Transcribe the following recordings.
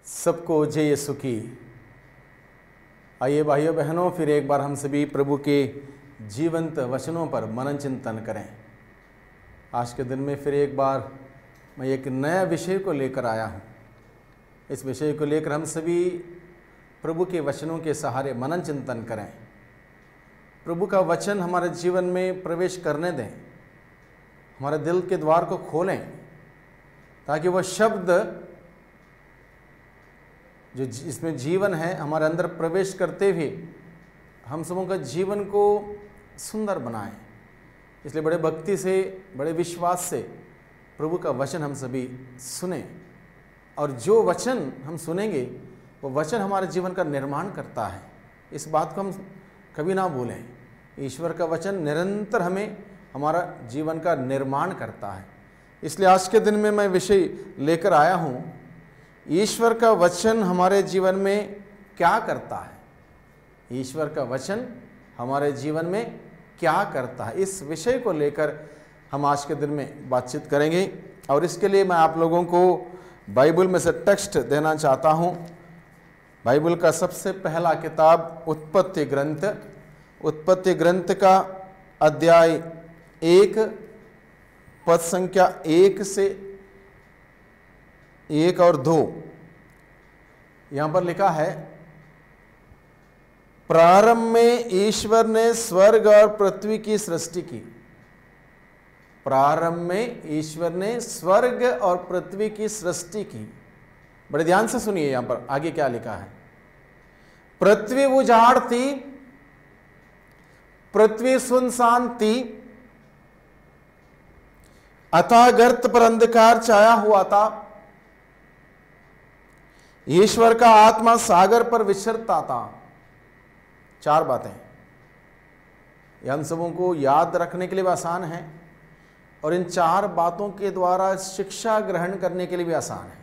सबको जय यीशु की। आइए भाइयों बहनों, फिर एक बार हम सभी प्रभु के जीवंत वचनों पर मनन चिंतन करें। आज के दिन में फिर एक बार मैं एक नया विषय को लेकर आया हूँ। इस विषय को लेकर हम सभी प्रभु के वचनों के सहारे मनन चिंतन करें। प्रभु का वचन हमारे जीवन में प्रवेश करने दें, हमारे दिल के द्वार को खोलें, ताकि वह शब्द जो इसमें जीवन है हमारे अंदर प्रवेश करते हुए हम सबों का जीवन को सुंदर बनाए। इसलिए बड़े भक्ति से, बड़े विश्वास से प्रभु का वचन हम सभी सुने, और जो वचन हम सुनेंगे वो वचन हमारे जीवन का निर्माण करता है। इस बात को हम कभी ना भूलें। ईश्वर का वचन निरंतर हमें हमारा जीवन का निर्माण करता है। इसलिए आज के दिन में मैं विषय लेकर आया हूँ, ईश्वर का वचन हमारे जीवन में क्या करता है। ईश्वर का वचन हमारे जीवन में क्या करता है, इस विषय को लेकर हम आज के दिन में बातचीत करेंगे। और इसके लिए मैं आप लोगों को बाइबल में से टेक्स्ट देना चाहता हूँ। बाइबल का सबसे पहला किताब उत्पत्ति ग्रंथ का अध्याय 1 पद संख्या 1 से 1 और 2। यहां पर लिखा है, प्रारंभ में ईश्वर ने स्वर्ग और पृथ्वी की सृष्टि की। प्रारंभ में ईश्वर ने स्वर्ग और पृथ्वी की सृष्टि की। बड़े ध्यान से सुनिए, यहां पर आगे क्या लिखा है। पृथ्वी उजाड़ थी, पृथ्वी सुनसान थी, अतः गर्त पर अंधकार छाया हुआ था। ईश्वर का आत्मा सागर पर विचरता था। 4 बातें ये हम सबों को याद रखने के लिए भी आसान है, और इन 4 बातों के द्वारा शिक्षा ग्रहण करने के लिए भी आसान है।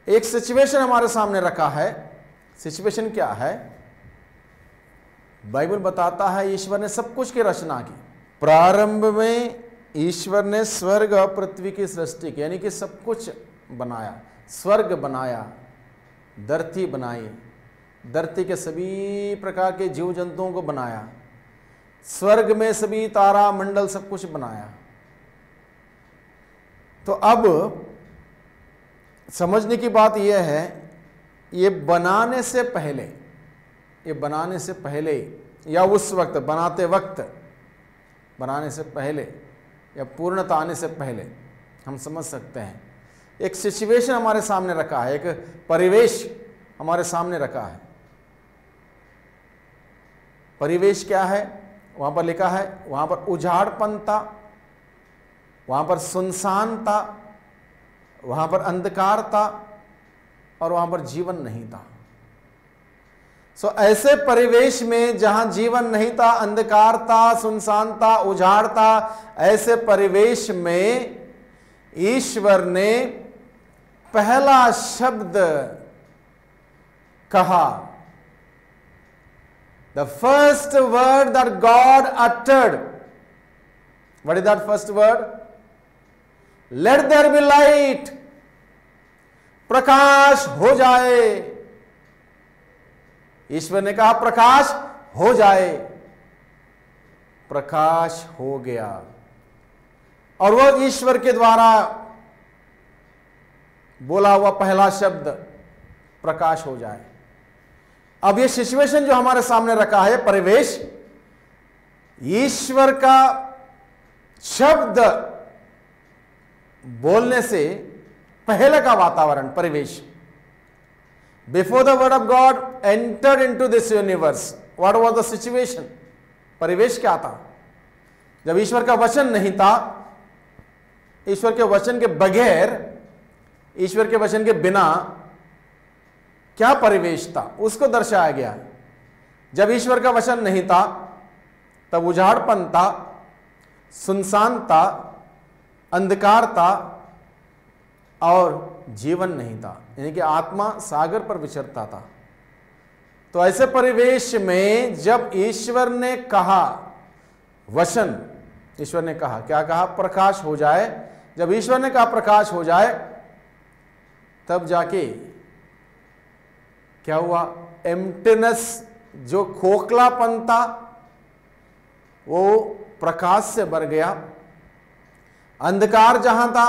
एक सिचुएशन हमारे सामने रखा है। सिचुएशन क्या है? बाइबल बताता है ईश्वर ने सब कुछ की रचना की। प्रारंभ में ईश्वर ने स्वर्ग और पृथ्वी की सृष्टि की, यानी कि सब कुछ बनाया। स्वर्ग बनाया, धरती बनाई, धरती के सभी प्रकार के जीव जंतुओं को बनाया, स्वर्ग में सभी तारा मंडल सब कुछ बनाया। तो अब समझने की बात यह है, ये बनाने से पहले या उस वक्त, बनाने से पहले या पूर्णता आने से पहले हम समझ सकते हैं एक सिचुएशन हमारे सामने रखा है, एक परिवेश हमारे सामने रखा है। परिवेश क्या है? वहां पर लिखा है, वहां पर उजाड़पन था, वहां पर सुनसान था, वहां पर अंधकार था, और वहां पर जीवन नहीं था। ऐसे परिवेश में जहां जीवन नहीं था, अंधकार था, सुनसान था, उजाड़ था, ऐसे परिवेश में ईश्वर ने पहला शब्द कहा। The first word that God uttered. What is that first word? Let there be light. प्रकाश हो जाए। ईश्वर ने कहा प्रकाश हो जाए। प्रकाश हो गया, और वह ईश्वर के द्वारा बोला हुआ पहला शब्द प्रकाश हो जाए। अब ये सिचुएशन जो हमारे सामने रखा है, परिवेश, ईश्वर का शब्द बोलने से पहले का वातावरण, परिवेश। Before the word of God entered into this universe, what was the situation? परिवेश क्या था? जब ईश्वर का वचन नहीं था, ईश्वर के वचन के बगैर, ईश्वर के वचन के बिना क्या परिवेश था, उसको दर्शाया गया। जब ईश्वर का वचन नहीं था, तब उजाड़पन था, सुनसान था, अंधकार था, और जीवन नहीं था, यानी कि आत्मा सागर पर विचरता था। तो ऐसे परिवेश में जब ईश्वर ने कहा वचन, ईश्वर ने कहा, क्या कहा? प्रकाश हो जाए। जब ईश्वर ने कहा प्रकाश हो जाए, तब जाके क्या हुआ? एम्प्टीनेस, जो खोखलापन था, वो प्रकाश से भर गया। अंधकार जहां था,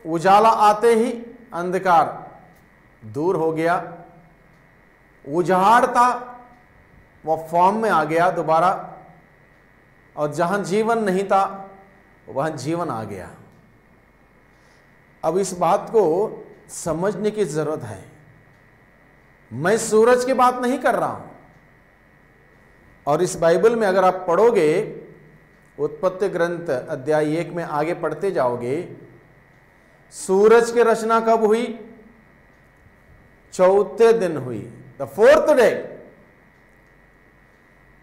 उजाला आते ही अंधकार दूर हो गया। उजाड़ था, वह फॉर्म में आ गया दोबारा, और जहां जीवन नहीं था वहां जीवन आ गया। अब इस बात को समझने की जरूरत है। मैं सूरज की बात नहीं कर रहा हूं, और इस बाइबल में अगर आप पढ़ोगे, उत्पत्ति ग्रंथ अध्याय 1 में आगे पढ़ते जाओगे, सूरज की रचना कब हुई? चौथे दिन हुई, द 4th डे।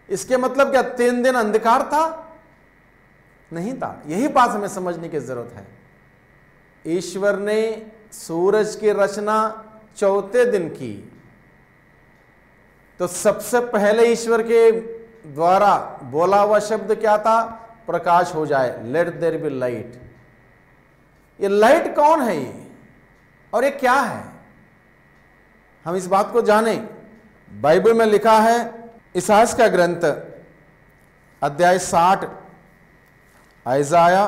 इसके मतलब क्या 3 दिन अंधकार था? नहीं था। यही बात हमें समझने की जरूरत है। ईश्वर ने सूरज की रचना चौथे दिन की, तो सबसे पहले ईश्वर के द्वारा बोला हुआ शब्द क्या था? प्रकाश हो जाए, लेट देयर बी लाइट। ये लाइट कौन है ये, और ये क्या है? हम इस बात को जाने। बाइबल में लिखा है, इसायाह का ग्रंथ अध्याय 60, आइजाया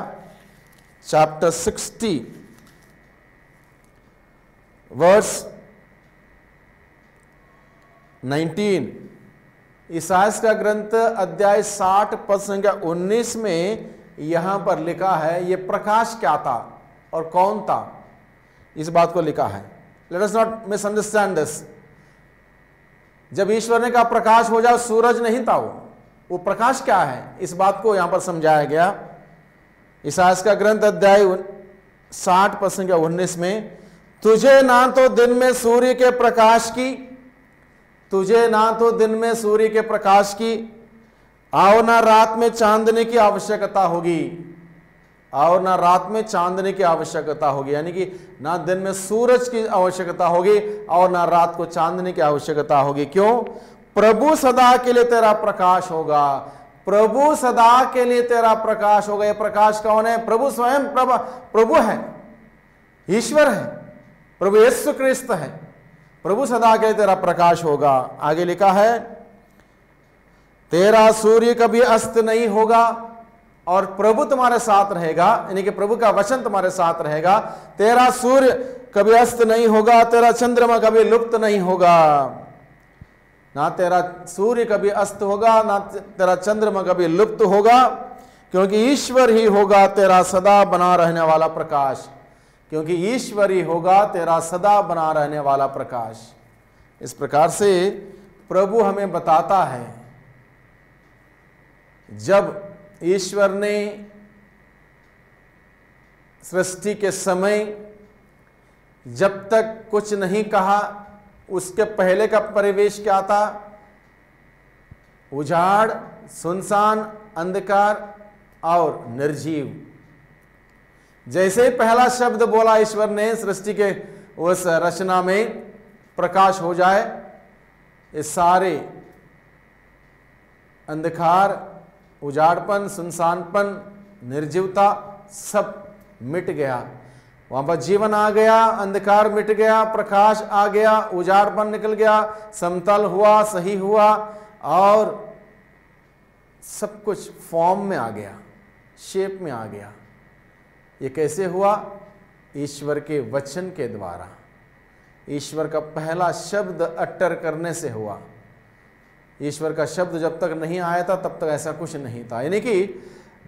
चैप्टर 60 वर्स 19। इसायाह का ग्रंथ अध्याय 60 पद संख्या 19 में यहां पर लिखा है, यह प्रकाश क्या था और कौन था, इस बात को लिखा है। Let us not misunderstand this. जब ईश्वर ने कहा प्रकाश हो जाओ, सूरज नहीं था वो प्रकाश क्या है, इस बात को यहां पर समझाया गया। इसायाह का ग्रंथ अध्याय 60 पद संख्या 19 में, तुझे ना तो दिन में सूर्य के प्रकाश की, तुझे ना तो दिन में सूर्य के प्रकाश की, आओ ना रात में चांदनी की आवश्यकता होगी, आओ ना रात में चांदनी की आवश्यकता होगी। यानी कि ना दिन में सूरज की आवश्यकता होगी और ना रात को चांदनी की आवश्यकता होगी। क्यों? प्रभु सदा के लिए तेरा प्रकाश होगा, प्रभु सदा के लिए तेरा प्रकाश होगा। यह प्रकाश कौन है? प्रभु स्वयं प्रभु है, ईश्वर है, प्रभु यीशु क्रिस्त है। प्रभु सदा के लिए तेरा प्रकाश होगा। आगे लिखा है, तेरा सूर्य कभी अस्त नहीं होगा, और प्रभु तुम्हारे साथ रहेगा, यानी कि प्रभु का वचन तुम्हारे साथ रहेगा। तेरा सूर्य कभी अस्त नहीं होगा, तेरा चंद्रमा कभी लुप्त नहीं होगा। ना तेरा सूर्य कभी अस्त होगा, ना तेरा चंद्रमा कभी लुप्त होगा, क्योंकि ईश्वर ही होगा तेरा सदा बना रहने वाला प्रकाश, क्योंकि ईश्वर ही होगा तेरा सदा बना रहने वाला प्रकाश। इस प्रकार से प्रभु हमें बताता है, जब ईश्वर ने सृष्टि के समय जब तक कुछ नहीं कहा, उसके पहले का परिवेश क्या था? उजाड़, सुनसान, अंधकार और निर्जीव। जैसे ही पहला शब्द बोला ईश्वर ने सृष्टि के उस रचना में, प्रकाश हो जाए, ये सारे अंधकार, उजाड़पन, सुनसानपन, निर्जीवता सब मिट गया। वहां पर जीवन आ गया, अंधकार मिट गया, प्रकाश आ गया, उजाड़पन निकल गया, समतल हुआ, सही हुआ, और सब कुछ फॉर्म में आ गया, शेप में आ गया। ये कैसे हुआ? ईश्वर के वचन के द्वारा, ईश्वर का पहला शब्द अट्टर करने से हुआ। ईश्वर का शब्द जब तक नहीं आया था तब तक ऐसा कुछ नहीं था। यानी कि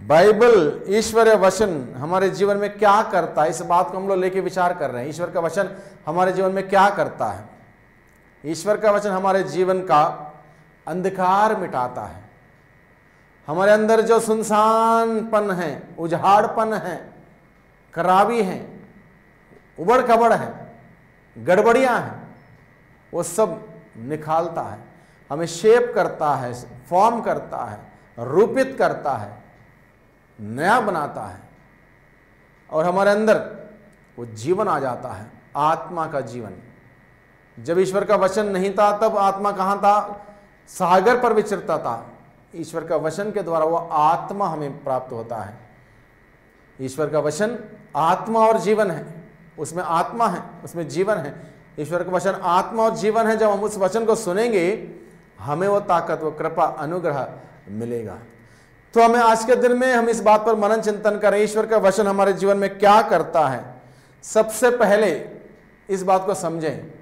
बाइबल, ईश्वरीय वचन हमारे जीवन में क्या करता है, इस बात को हम लोग लेके विचार कर रहे हैं। ईश्वर का वचन हमारे जीवन में क्या करता है? ईश्वर का वचन हमारे जीवन का अंधकार मिटाता है। हमारे अंदर जो सुनसानपन है, उजाड़पन है, खराबी है, उबड़ खबड़ है, गड़बड़ियां हैं, वो सब निकालता है, हमें शेप करता है, फॉर्म करता है, रूपित करता है, नया बनाता है, और हमारे अंदर वो जीवन आ जाता है, आत्मा का जीवन। जब ईश्वर का वचन नहीं था तब आत्मा कहाँ था? सागर पर विचरता था। ईश्वर का वचन के द्वारा वो आत्मा हमें प्राप्त होता है। ईश्वर का वचन आत्मा और जीवन है, उसमें आत्मा है, उसमें जीवन है। ईश्वर का वचन आत्मा और जीवन है। जब हम उस वचन को सुनेंगे हमें वो ताकत, वो कृपा, अनुग्रह मिलेगा। तो हमें आज के दिन में हम इस बात पर मनन चिंतन करें, ईश्वर का वचन हमारे जीवन में क्या करता है। सबसे पहले इस बात को समझें,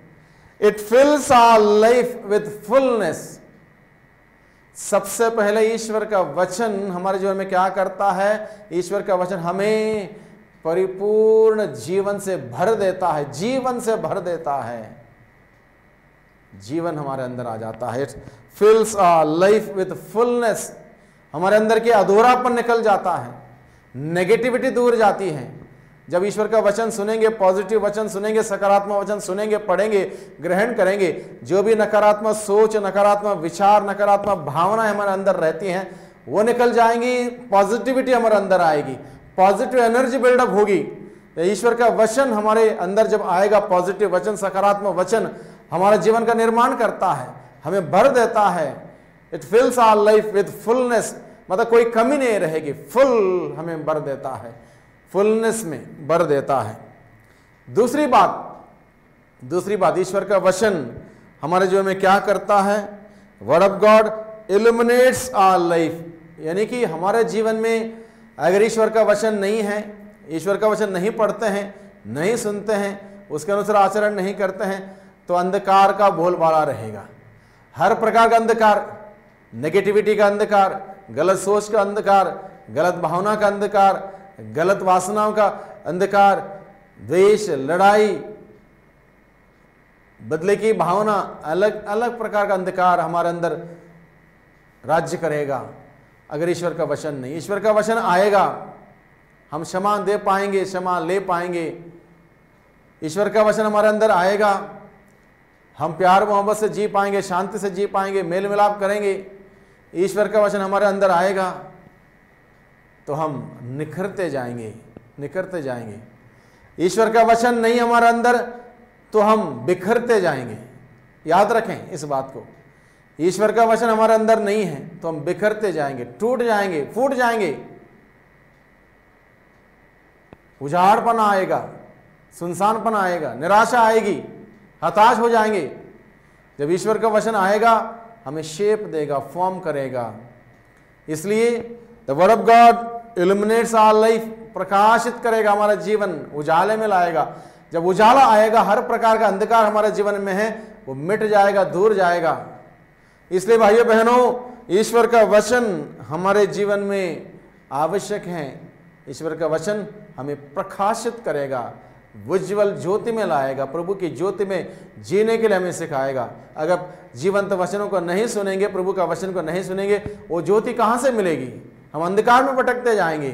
it fills our life with fullness. सबसे पहले ईश्वर का वचन हमारे जीवन में क्या करता है? ईश्वर का वचन हमें परिपूर्ण जीवन से भर देता है, जीवन से भर देता है, जीवन हमारे अंदर आ जाता है। It fills our life with fullness. हमारे अंदर के अधूरापन निकल जाता है, नेगेटिविटी दूर जाती है। जब ईश्वर का वचन सुनेंगे, पॉजिटिव वचन सुनेंगे, सकारात्मक वचन सुनेंगे, पढ़ेंगे, ग्रहण करेंगे, जो भी नकारात्मक सोच, नकारात्मक विचार, नकारात्मक भावनाएं हमारे अंदर रहती हैं वो निकल जाएंगी, पॉजिटिविटी हमारे अंदर आएगी, पॉजिटिव एनर्जी बिल्डअप होगी। ईश्वर का वचन हमारे अंदर जब आएगा, पॉजिटिव वचन, सकारात्मक वचन हमारे जीवन का निर्माण करता है, हमें भर देता है। It fills our life with fullness, मतलब कोई कमी नहीं रहेगी, फुल हमें भर देता है, फुलनेस में भर देता है। दूसरी बात ईश्वर का वचन हमारे जीवन में क्या करता है? Word of God illuminates our life, यानी कि हमारे जीवन में अगर ईश्वर का वचन नहीं है, ईश्वर का वचन नहीं पढ़ते हैं, नहीं सुनते हैं, उसके अनुसार आचरण नहीं करते हैं, तो अंधकार का बोलबाला रहेगा। हर प्रकार का अंधकार, नेगेटिविटी का अंधकार, गलत सोच का अंधकार, गलत भावना का अंधकार, गलत वासनाओं का अंधकार, द्वेष, लड़ाई, बदले की भावना, अलग अलग प्रकार का अंधकार हमारे अंदर राज्य करेगा अगर ईश्वर का वचन नहीं। ईश्वर का वचन आएगा, हम क्षमा दे पाएंगे, क्षमा ले पाएंगे। ईश्वर का वचन हमारे अंदर आएगा, हम प्यार मोहब्बत से जी पाएंगे, शांति से जी पाएंगे, मेल मिलाप करेंगे। ईश्वर का वचन हमारे अंदर आएगा तो हम निखरते जाएंगे। ईश्वर का वचन नहीं हमारे अंदर तो हम बिखरते जाएंगे। याद रखें इस बात को, ईश्वर का वचन हमारे अंदर नहीं है तो हम बिखरते जाएंगे, टूट जाएंगे, फूट जाएंगे, उजाड़पन आएगा, सुनसानपन आएगा, निराशा आएगी, हताश हो जाएंगे। जब ईश्वर का वचन आएगा हमें शेप देगा, फॉर्म करेगा। इसलिए the word of God illuminates our life, प्रकाशित करेगा हमारा जीवन, उजाले में लाएगा। जब उजाला आएगा, हर प्रकार का अंधकार हमारे जीवन में है वो मिट जाएगा, दूर जाएगा। इसलिए भाइयों बहनों, ईश्वर का वचन हमारे जीवन में आवश्यक है। ईश्वर का वचन हमें प्रकाशित करेगा, उज्ज्वल ज्योति में लाएगा, प्रभु की ज्योति में जीने के लिए हमें सिखाएगा। अगर जीवंत वचनों को नहीं सुनेंगे, प्रभु का वचन को नहीं सुनेंगे, वो ज्योति कहाँ से मिलेगी? हम अंधकार में भटकते जाएंगे,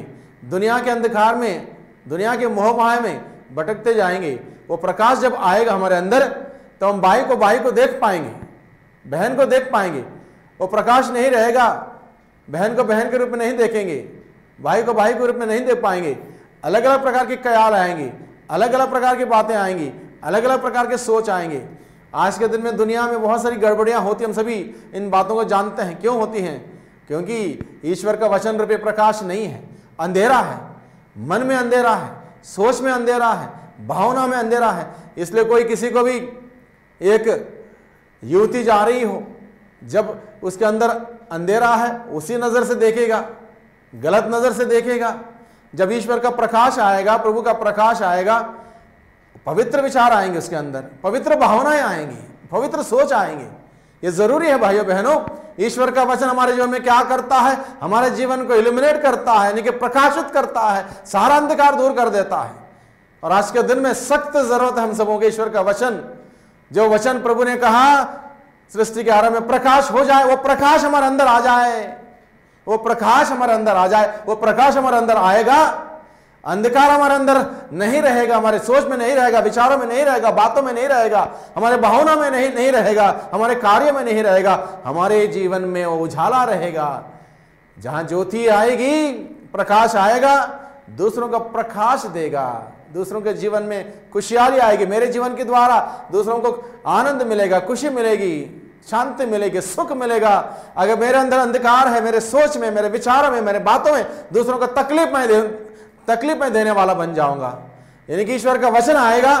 दुनिया के अंधकार में, दुनिया के मोह माया में भटकते जाएंगे। वो प्रकाश जब आएगा हमारे अंदर तो हम भाई को देख पाएंगे, बहन को देख पाएंगे। वो प्रकाश नहीं रहेगा, बहन को बहन के रूप में नहीं देखेंगे, भाई को भाई के रूप में नहीं देख पाएंगे। अलग अलग प्रकार के ख्याल आएंगे, अलग अलग प्रकार की बातें आएंगी, अलग अलग प्रकार के सोच आएंगे। आज के दिन में दुनिया में बहुत सारी गड़बड़ियां होती, हम सभी इन बातों को जानते हैं। क्यों होती हैं? क्योंकि ईश्वर का वचन रूपी प्रकाश नहीं है, अंधेरा है, मन में अंधेरा है, सोच में अंधेरा है, भावना में अंधेरा है। इसलिए कोई किसी को भी, एक युवती जा रही हो, जब उसके अंदर अंधेरा है उसी नजर से देखेगा, गलत नजर से देखेगा। जब ईश्वर का प्रकाश आएगा, प्रभु का प्रकाश आएगा, पवित्र विचार आएंगे उसके अंदर, पवित्र भावनाएं आएंगी, पवित्र सोच आएंगे। ये जरूरी है भाइयों बहनों। ईश्वर का वचन हमारे जीवन में क्या करता है? हमारे जीवन को इल्यूमिनेट करता है, यानी कि प्रकाशित करता है, सारा अंधकार दूर कर देता है। और आज के दिन में सख्त जरूरत है हम सबों के ईश्वर का वचन। जो वचन प्रभु ने कहा सृष्टि के आरंभ में प्रकाश हो जाए, वो प्रकाश हमारे अंदर आ जाए, वो प्रकाश हमारे अंदर आ जाए, वो प्रकाश हमारे अंदर आएगा, अंधकार हमारे अंदर नहीं रहेगा, हमारे सोच में नहीं रहेगा, विचारों में नहीं रहेगा, बातों में नहीं रहेगा, हमारे भावना में नहीं रहेगा, हमारे कार्य में नहीं रहेगा, हमारे जीवन में वो उजाला रहेगा। जहां ज्योति आएगी, प्रकाश आएगा, दूसरों का प्रकाश देगा, दूसरों के जीवन में खुशहाली आएगी। मेरे जीवन के द्वारा दूसरों को आनंद मिलेगा, खुशी मिलेगी, शांति मिलेगी, सुख मिलेगा। अगर मेरे अंदर अंधकार है, मेरे सोच में, मेरे विचारों में, मेरे बातों में, दूसरों को तकलीफ में देने वाला बन जाऊंगा। यानी कि ईश्वर का वचन आएगा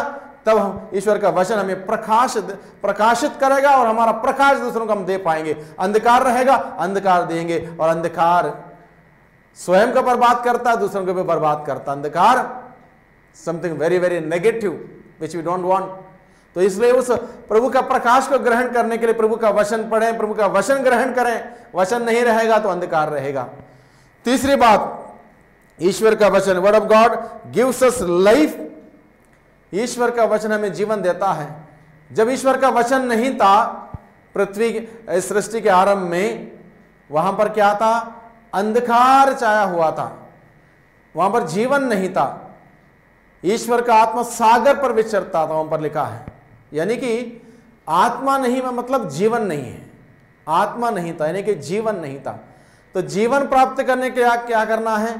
तब हम ईश्वर का वचन हमें प्रकाशित करेगा और हमारा प्रकाश दूसरों को हम दे पाएंगे। अंधकार रहेगा, अंधकार देंगे, और अंधकार स्वयं को बर्बाद करता है, दूसरों को भी बर्बाद करता है। अंधकार something very very negative which we don't want. तो इसलिए उस प्रभु का प्रकाश को ग्रहण करने के लिए प्रभु का वचन पढ़ें, प्रभु का वचन ग्रहण करें। वचन नहीं रहेगा तो अंधकार रहेगा। तीसरी बात, ईश्वर का वचन, word of God gives us life. ईश्वर का वचन हमें जीवन देता है। जब ईश्वर का वचन नहीं था पृथ्वी सृष्टि के आरंभ में, वहां पर क्या था? अंधकार छाया हुआ था, वहां पर जीवन नहीं था। ईश्वर का आत्मा सागर पर विचरता था, वहां पर लिखा है। यानी कि आत्मा नहीं मतलब जीवन नहीं है। आत्मा नहीं था यानी कि जीवन नहीं था। तो जीवन प्राप्त करने के लिए क्या करना है?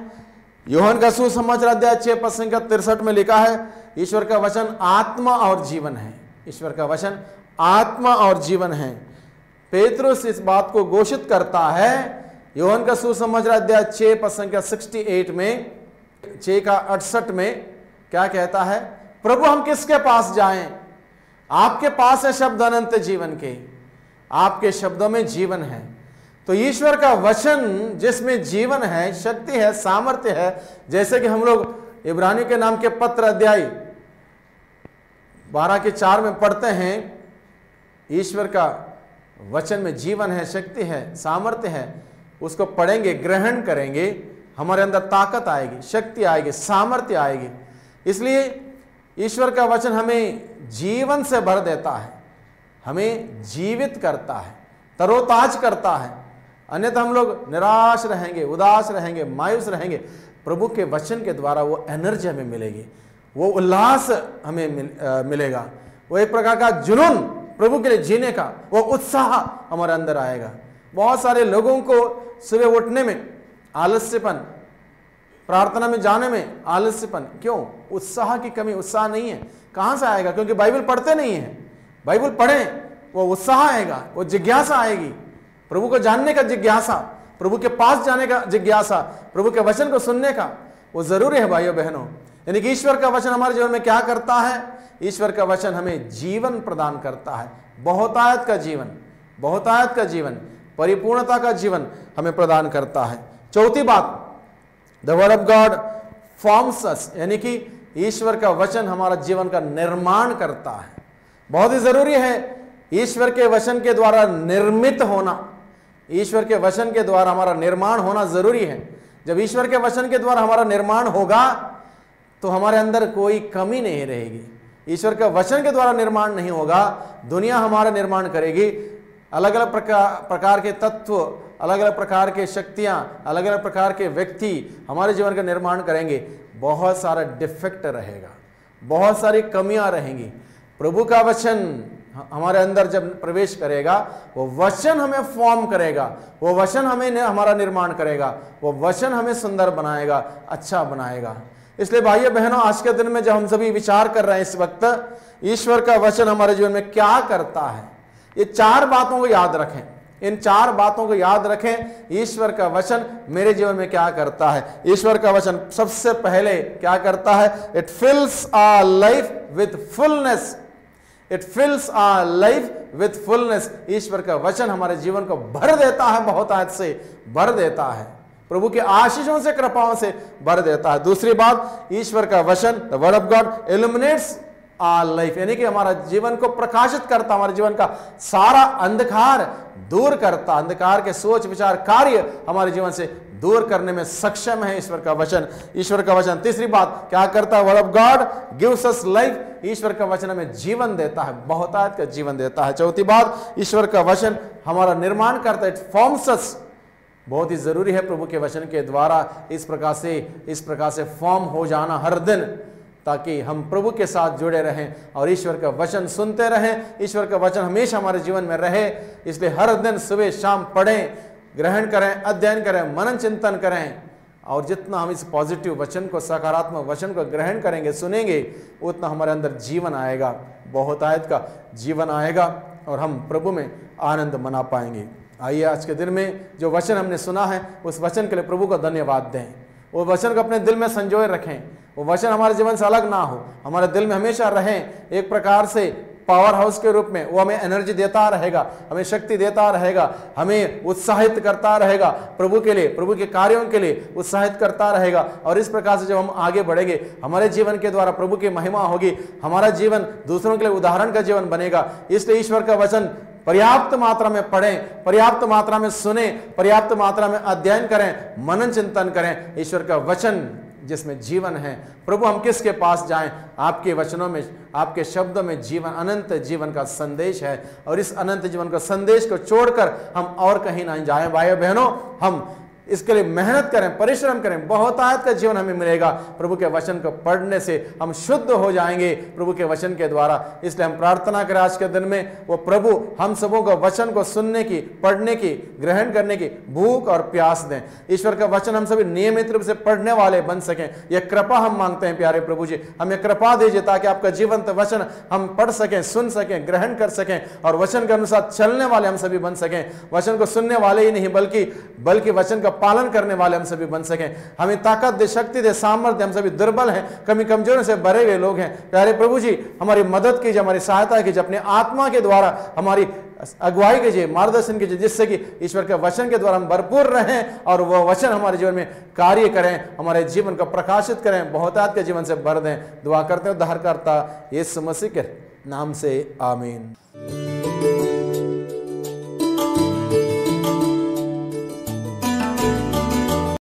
यूहन्ना का सुसमाचार अध्याय 6:63 में लिखा है, ईश्वर का वचन आत्मा और जीवन है। ईश्वर का वचन आत्मा और जीवन है। पेतरुस इस बात को घोषित करता है यूहन्ना का सुसमाचार अध्याय 6:68 में, 6:68 में क्या कहता है? प्रभु हम किसके पास जाएं? आपके पास है शब्द अनंत जीवन के, आपके शब्दों में जीवन है। तो ईश्वर का वचन जिसमें जीवन है, शक्ति है, सामर्थ्य है। जैसे कि हम लोग इब्रानियों के नाम के पत्र अध्याय 12:4 में पढ़ते हैं, ईश्वर का वचन में जीवन है, शक्ति है, सामर्थ्य है। उसको पढ़ेंगे, ग्रहण करेंगे, हमारे अंदर ताकत आएगी, शक्ति आएगी, सामर्थ्य आएगी। इसलिए ईश्वर का वचन हमें जीवन से भर देता है, हमें जीवित करता है, तरोताज करता है। अन्यथा हम लोग निराश रहेंगे, उदास रहेंगे, मायूस रहेंगे। प्रभु के वचन के द्वारा वो एनर्जी हमें मिलेगी, वो उल्लास हमें मिलेगा, वो एक प्रकार का जुनून प्रभु के लिए जीने का, वो उत्साह हमारे अंदर आएगा। बहुत सारे लोगों को सुबह उठने में आलस्यपन, प्रार्थना में जाने में आलस्यपन, क्यों? उत्साह की कमी, उत्साह नहीं है। कहां से आएगा? क्योंकि बाइबल पढ़ते नहीं है। बाइबल पढ़ें, वो उत्साह आएगा, वो जिज्ञासा आएगी, प्रभु को जानने का जिज्ञासा, प्रभु के पास जाने का जिज्ञासा, प्रभु के वचन को सुनने का, वो जरूरी है भाइयों बहनों। यानी कि ईश्वर का वचन हमारे जीवन में क्या करता है? ईश्वर का वचन हमें जीवन प्रदान करता है, बहुतायत का जीवन, बहुतायत का जीवन, परिपूर्णता का जीवन हमें प्रदान करता है। चौथी बात, the word of God forms us, यानी कि ईश्वर का वचन हमारा जीवन का निर्माण करता है। बहुत ही जरूरी है ईश्वर के वचन के द्वारा निर्मित होना, ईश्वर के वचन के द्वारा हमारा निर्माण होना जरूरी है। जब ईश्वर के वचन के द्वारा हमारा निर्माण होगा तो हमारे अंदर कोई कमी नहीं रहेगी। ईश्वर का वचन के द्वारा निर्माण नहीं होगा, दुनिया हमारा निर्माण करेगी। अलग अलग प्रकार के तत्व, अलग अलग प्रकार के शक्तियां, अलग अलग प्रकार के व्यक्ति हमारे जीवन का निर्माण करेंगे। बहुत सारा डिफेक्ट रहेगा, बहुत सारी कमियां रहेंगी। प्रभु का वचन हमारे अंदर जब प्रवेश करेगा, वो वचन हमें फॉर्म करेगा, वो वचन हमें हमारा निर्माण करेगा, वो वचन हमें सुंदर बनाएगा, अच्छा बनाएगा। इसलिए भाइयों बहनों, आज के दिन में जब हम सभी विचार कर रहे हैं इस वक्त, ईश्वर का वचन हमारे जीवन में क्या करता है, ये 4 बातों को याद रखें। इन 4 बातों को याद रखें। ईश्वर का वचन मेरे जीवन में क्या करता है? ईश्वर का वचन सबसे पहले क्या करता है? It fills our life with fullness, it fills our life with fullness. ईश्वर का वचन हमारे जीवन को भर देता है, बहुतायत से भर देता है, प्रभु के आशीषों से, कृपाओं से भर देता है। दूसरी बात, ईश्वर का वचन, the word of God illuminates our life, यानी कि हमारा जीवन को प्रकाशित करता, हमारे जीवन का सारा अंधकार दूर करता, अंधकार के सोच विचार कार्य हमारे जीवन से दूर करने में सक्षम है ईश्वर का वचन। ईश्वर का वचन तीसरी बात क्या करता है? Word of God gives us life, ईश्वर का वचन हमें जीवन देता है, बहुतायत का जीवन देता है। चौथी बात, ईश्वर का वचन हमारा निर्माण करता है, इट फॉर्म्स अस। बहुत ही जरूरी है प्रभु के वचन के द्वारा इस प्रकार से फॉर्म हो जाना हर दिन, ताकि हम प्रभु के साथ जुड़े रहें और ईश्वर का वचन सुनते रहें, ईश्वर का वचन हमेशा हमारे जीवन में रहे। इसलिए हर दिन सुबह शाम पढ़ें, ग्रहण करें, अध्ययन करें, मनन चिंतन करें। और जितना हम इस पॉजिटिव वचन को, सकारात्मक वचन को ग्रहण करेंगे, सुनेंगे, उतना हमारे अंदर जीवन आएगा, बहुतायत का जीवन आएगा और हम प्रभु में आनंद मना पाएंगे। आइए आज के दिन में जो वचन हमने सुना है, उस वचन के लिए प्रभु को धन्यवाद दें। वो वचन को अपने दिल में संजोए रखें, वो वचन हमारे जीवन से अलग ना हो, हमारे दिल में हमेशा रहे, एक प्रकार से पावर हाउस के रूप में वो हमें एनर्जी देता रहेगा, हमें शक्ति देता रहेगा, हमें उत्साहित करता रहेगा प्रभु के लिए, प्रभु के कार्यों के लिए उत्साहित करता रहेगा। और इस प्रकार से जब हम आगे बढ़ेंगे, हमारे जीवन के द्वारा प्रभु की महिमा होगी, हमारा जीवन दूसरों के लिए उदाहरण का जीवन बनेगा। इसलिए ईश्वर का वचन पर्याप्त मात्रा में पढ़ें, पर्याप्त मात्रा में सुने, पर्याप्त मात्रा में अध्ययन करें, मनन चिंतन करें। ईश्वर का वचन जिसमें जीवन है, प्रभु हम किसके पास जाएं? आपके वचनों में, आपके शब्दों में जीवन, अनंत जीवन का संदेश है। और इस अनंत जीवन का संदेश को छोड़कर हम और कहीं ना जाएं। भाइयों बहनों, हम इसके लिए मेहनत करें, परिश्रम करें, बहुतायत का जीवन हमें मिलेगा। प्रभु के वचन को पढ़ने से हम शुद्ध हो जाएंगे प्रभु के वचन के द्वारा। इसलिए हम प्रार्थना करें आज के दिन में वो प्रभु हम सबों को वचन को सुनने की, पढ़ने की, ग्रहण करने की भूख और प्यास दें। ईश्वर का वचन हम सभी नियमित रूप से पढ़ने वाले बन सकें, यह कृपा हम मांगते हैं। प्यारे प्रभु जी, हमें कृपा दीजिए ताकि आपका जीवंत वचन हम पढ़ सकें, सुन सकें, ग्रहण कर सकें और वचन के अनुसार चलने वाले हम सभी बन सकें। वचन को सुनने वाले ही नहीं बल्कि वचन का पालन करने वाले हम सभी बन सकें। हमें ताकत दे, शक्ति दे, सामर्थ्य। हम सभी दुर्बल हैं, कमी कमजोरियों से भरे हुए लोग हैं। प्यारे प्रभु जी, हमारी मदद कीजिए, हमारी सहायता कीजिए, अपने आत्मा के द्वारा हमारी अगुवाई कीजिए, मार्गदर्शन कीजिए, जिससे कि ईश्वर के वचन के द्वारा हम भरपूर रहें और वह वचन हमारे जीवन में कार्य करें, हमारे जीवन को प्रकाशित करें, बहुतायत के जीवन से भर दें। दुआ करते हैं उद्धारकर्ता यीशु मसीह के नाम से, आमीन।